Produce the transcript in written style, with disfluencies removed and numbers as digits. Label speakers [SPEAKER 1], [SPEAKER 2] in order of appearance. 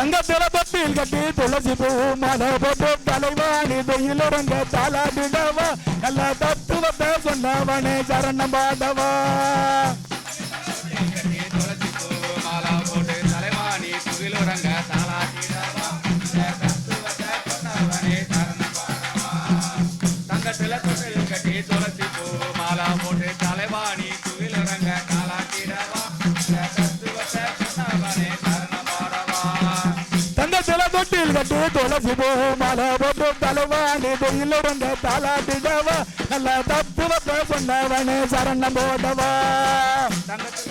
[SPEAKER 1] தங்கத்தில தொட்டில் கட்டி துளசி பூ மாலை போட்டு தலைவாணி வெயில் உறங்க தாளாடிடவா நல்ல தத்துவத்தை சொன்னவனே சரணம் பாடவா
[SPEAKER 2] தங்கத்தில தொட்டில் கட்டி துளசி பூ மாலா போட்டு தலைவாணி துகிலுறங்க தாளாட்டிடவா
[SPEAKER 1] தங்கத்தில தொட்டில் கட்டி துளசி பூ மாலை போட்டு தலைவாணி வெயில் உறங்க தாளாடிடவா நல்ல தத்துவத்தை சொன்னவனே சரணம் போடவா
[SPEAKER 2] தங்கத்தில